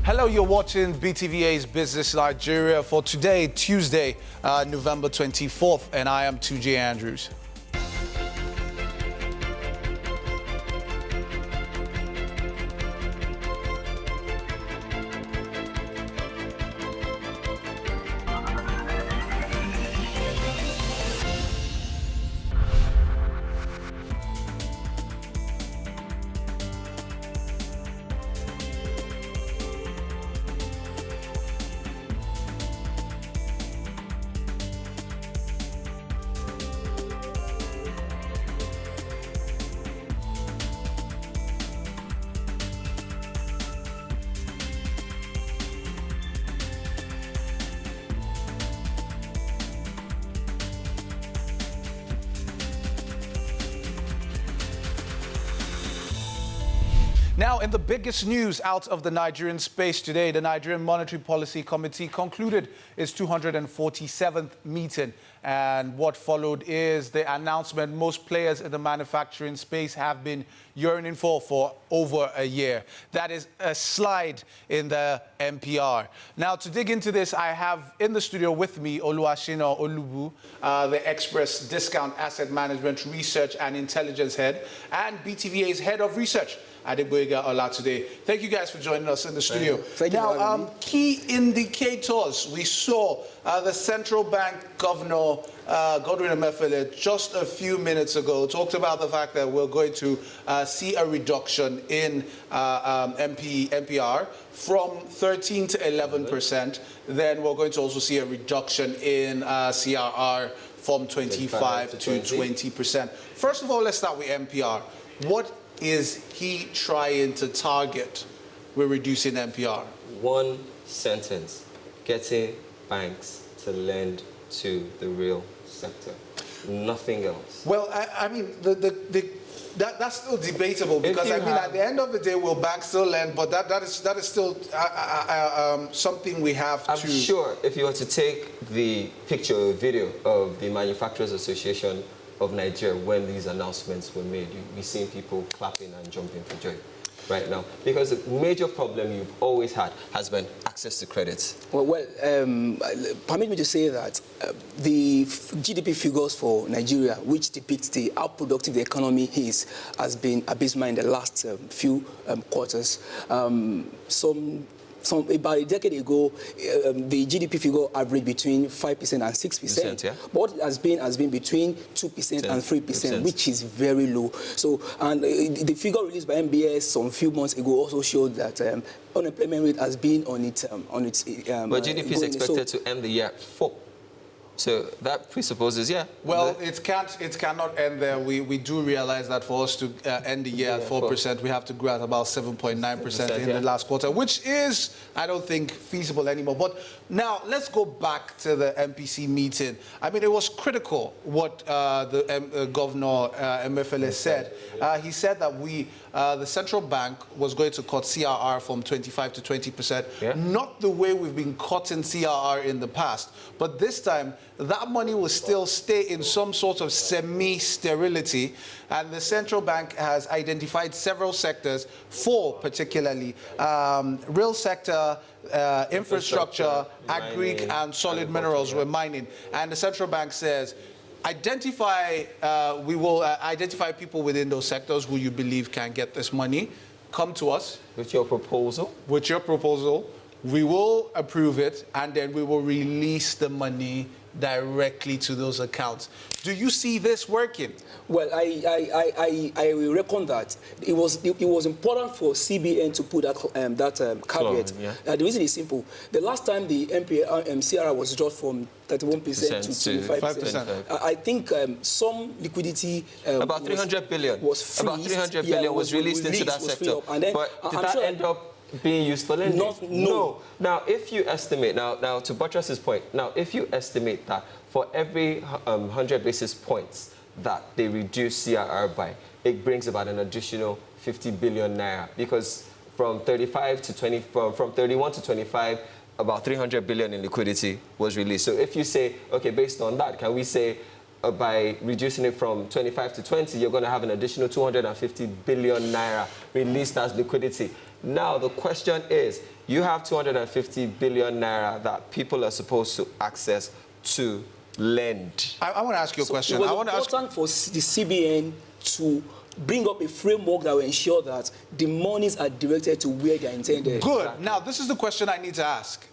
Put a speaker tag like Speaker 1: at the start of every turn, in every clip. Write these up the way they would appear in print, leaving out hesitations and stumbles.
Speaker 1: Hello, you're watching BTVA's Business Nigeria for today, Tuesday, November 24th, and I am 2J Andrews. Now, in the biggest news out of the Nigerian space today, the Nigerian Monetary Policy Committee concluded its 247th meeting. And what followed is the announcement most players in the manufacturing space have been yearning for over a year. That is a slide in the MPR. Now, to dig into this, I have in the studio with me Oluwashina Olubu, the Express Discount Asset Management Research and Intelligence Head, and BTVA's Head of Research, Adeboyega Olatude. Thank you guys for joining us in the studio.
Speaker 2: Thank you.
Speaker 1: Now, key indicators. We saw the central bank governor, Godwin Emefiele, just a few minutes ago, talked about the fact that we're going to see a reduction in MPR from 13 to 11%. Then we're going to also see a reduction in CRR from 25 to 20%. First of all, let's start with MPR. What is he trying to target with reducing MPR? One
Speaker 3: sentence: getting banks to lend to the real sector. Nothing else.
Speaker 1: Well, I mean, that's still debatable, because I mean, at the end of the day, will banks still lend? But that is still something we have to.
Speaker 3: I'm sure if you were to take the picture or video of the Manufacturers Association of Nigeria when these announcements were made, you'd be seeing people clapping and jumping for joy right now, because the major problem you've always had has been access to credit.
Speaker 2: Well, permit me to say that the GDP figures for Nigeria, which depicts how productive the economy is, has been abysmal in the last few quarters. About a decade ago, the GDP figure averaged between 5% and 6%.
Speaker 3: Yeah.
Speaker 2: But what it has been between 2% and 3%, which is very low. So, and the figure released by MBS some few months ago also showed that unemployment rate has been on its.
Speaker 3: But GDP is expected to end the year at 4%. So that presupposes, yeah.
Speaker 1: Well, it cannot end there. We do realize that for us to end the year at 4%, we have to grow at about 7.9% in the last quarter, which is, I don't think, feasible anymore. But now let's go back to the MPC meeting. I mean, it was critical what the Governor Emefiele said. He said that the central bank was going to cut CRR from 25 to 20%, not the way we've been cutting CRR in the past, but this time that money will still stay in some sort of semi-sterility, and the central bank has identified several sectors, four particularly: real sector, infrastructure, agri, and solid minerals with mining. And the central bank says, we will identify people within those sectors who you believe can get this money. Come to us.
Speaker 3: With your proposal?
Speaker 1: With your proposal. We will approve it, and then we will release the money directly to those accounts. Do you see this working?
Speaker 2: Well, I will reckon that it was important for CBN to put that caveat. The reason is simple. The last time the CRR was dropped from 31% to 25%, I think some liquidity
Speaker 3: about 300 billion
Speaker 2: was freezed.
Speaker 3: About 300 billion was released into that sector.
Speaker 2: And then,
Speaker 3: but did that end up being used for lending? No. Now, if you estimate, now to buttress his point, now if you estimate that for every 100 basis points that they reduce CRR by, it brings about an additional 50 billion naira, because from 31 to 25, about 300 billion in liquidity was released. So if you say, okay, based on that, can we say by reducing it from 25 to 20, you're going to have an additional 250 billion naira released as liquidity? Now, the question is, you have 250 billion naira that people are supposed to access to lend.
Speaker 1: I want to ask you a question.
Speaker 2: It was
Speaker 1: I want to ask
Speaker 2: important for the CBN to bring up a framework that will ensure that the monies are directed to where they are intended.
Speaker 1: Good.
Speaker 3: Exactly.
Speaker 1: Now, this is the question I need to ask.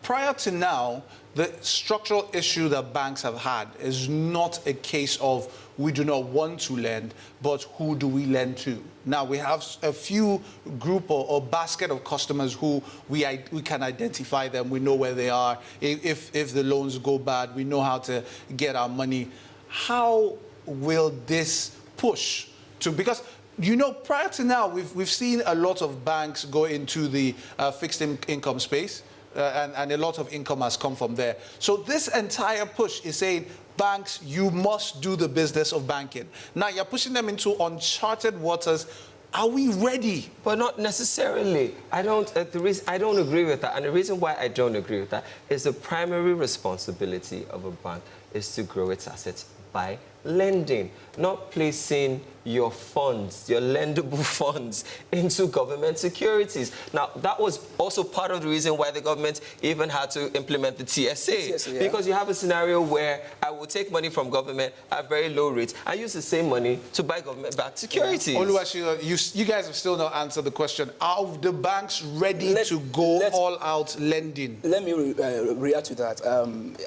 Speaker 1: Prior to now, the structural issue that banks have had is not a case of we do not want to lend, but who do we lend to? Now, we have a few group or basket of customers who we can identify them. We know where they are. If the loans go bad, we know how to get our money. How will this push to, because you know, prior to now, we've seen a lot of banks go into the fixed income space, and a lot of income has come from there. So this entire push is saying, banks, you must do the business of banking. Now you're pushing them into uncharted waters. Are we ready?
Speaker 3: But not necessarily. I don't agree with that. And the reason why I don't agree with that is the primary responsibility of a bank is to grow its assets by lending, not placing your funds, your lendable funds, into government securities. Now, that was also part of the reason why the government even had to implement the TSA.
Speaker 2: Yeah.
Speaker 3: Because you have a scenario where I will take money from government at very low rates. I use the same money to buy government-backed securities.
Speaker 1: Yeah. Oluwaseun, you guys have still not answered the question. Are the banks ready to go all out lending?
Speaker 2: Let me react to that.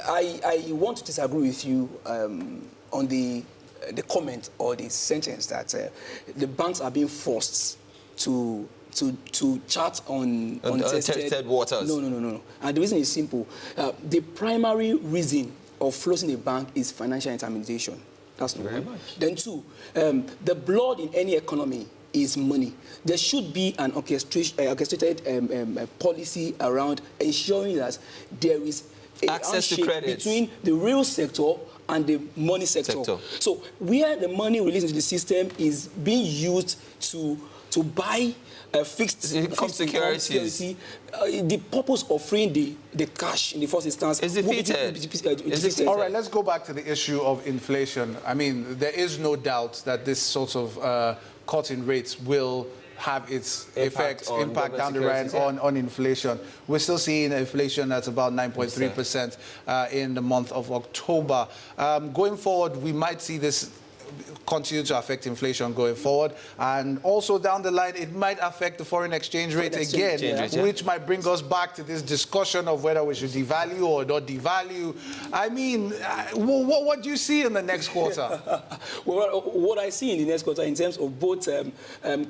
Speaker 2: I want to disagree with you on the comment or the sentence that the banks are being forced to chart on untested
Speaker 3: waters.
Speaker 2: No. And the reason is simple. The primary reason of closing a bank is financial intermediation. That's number one. Then two, the blood in any economy is money. There should be an orchestrated policy around ensuring that there is
Speaker 3: access to credit
Speaker 2: between the real sector and the money sector. So where the money released into the system is being used to buy fixed income security, the purpose of freeing the cash in the first instance
Speaker 3: is defeated.
Speaker 1: All right, let's go back to the issue of inflation. I mean, there is no doubt that this sort of cut in rates will have its impact down the line on inflation. We're still seeing inflation that's about 9.3% in the month of October. Going forward, we might see this continue to affect inflation going forward, and also down the line it might affect the foreign exchange rate again, which might bring us back to this discussion of whether we should devalue or not devalue. I mean, what do you see in the next quarter?
Speaker 2: Well, what I see in the next quarter in terms of both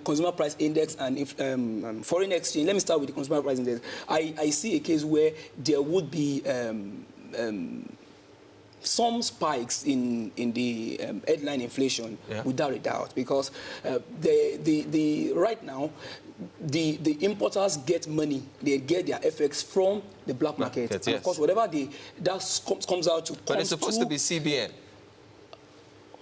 Speaker 2: consumer price index and foreign exchange, let me start with the consumer price index. I see a case where there would be some spikes in the headline inflation, without a doubt, because right now the importers get money, they get their FX from the black market, and of course whatever that comes out to.
Speaker 3: But it's supposed to be CBN.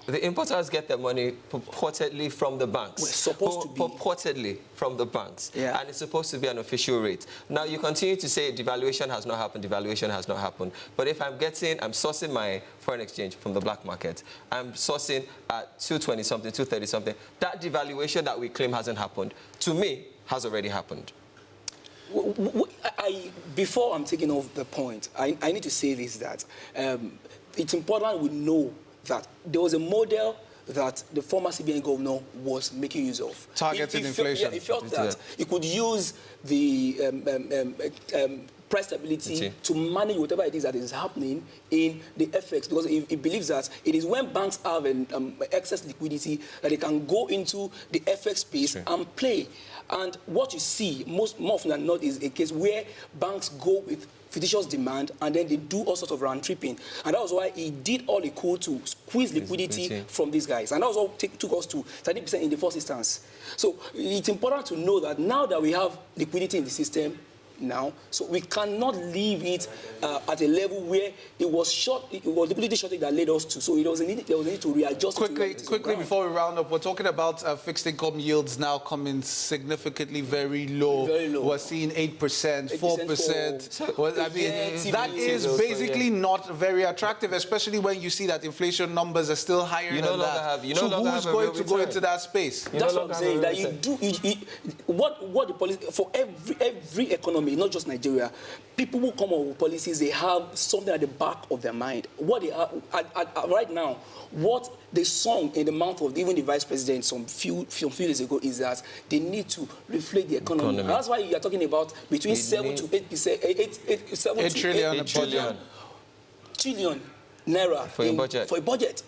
Speaker 3: The importers get their money purportedly from the banks. Purportedly from the banks.
Speaker 2: Yeah.
Speaker 3: And it's supposed to be an official rate. Now, you continue to say devaluation has not happened, devaluation has not happened. But if I'm sourcing my foreign exchange from the black market, I'm sourcing at 220-something, 230-something, that devaluation that we claim hasn't happened, to me, has already happened.
Speaker 2: Before I'm taking off the point, I need to say this, that it's important we know that there was a model that the former CBN governor was making use of.
Speaker 1: Targeted inflation.
Speaker 2: He felt that he could use the price stability to manage whatever it is that is happening in the FX, because he believes that it is when banks have an excess liquidity that they can go into the FX space and play. And what you see more often than not is a case where banks go with fictitious demand, and then they do all sorts of round tripping. And that was why he did all he could to squeeze liquidity from these guys. And that was all took us to 30% in the first instance. So it's important to know that now that we have liquidity in the system, now. So we cannot leave it at a level where it was liquidity shortage that led us to. So there was a need to readjust.
Speaker 1: Quickly before we round up, we're talking about fixed income yields now coming significantly very low.
Speaker 2: Very low.
Speaker 1: We're seeing 8%, 4%. Well, I mean, that is basically not very attractive, especially when you see that inflation numbers are still higher than that.
Speaker 3: So who's
Speaker 1: going to go into that space?
Speaker 2: That's what I'm saying. That what the policy for every economy, not just Nigeria, people who come up with policies, they have something at the back of their mind. What they are right now, what they sung in the mouth of even the vice president some few days ago is that they need to reflect the economy. That's why you are talking about between 7 to 8%, 8 trillion naira
Speaker 3: for a budget.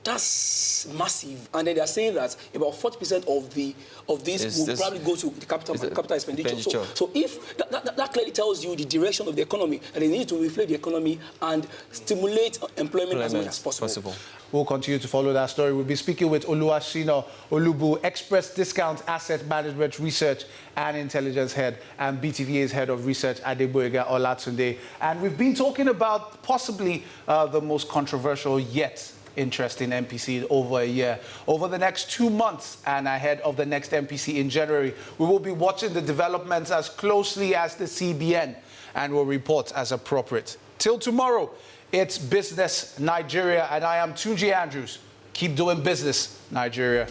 Speaker 2: That's massive, and then they are saying that about 40% of this will probably go to the capital expenditure. So if that clearly tells you the direction of the economy, and they need to reflect the economy and stimulate employment as much as possible.
Speaker 1: We'll continue to follow that story. We'll be speaking with Oluwashina Olubu, Express Discount Asset Management Research and Intelligence Head, and BTVA's Head of Research, Adeboyega Olatunde. And we've been talking about possibly the most controversial yet interesting MPC in over a year. Over the next 2 months and ahead of the next MPC in January, we will be watching the developments as closely as the CBN and will report as appropriate. Till tomorrow, it's Business Nigeria, and I am Tunji Andrews. Keep doing business, Nigeria.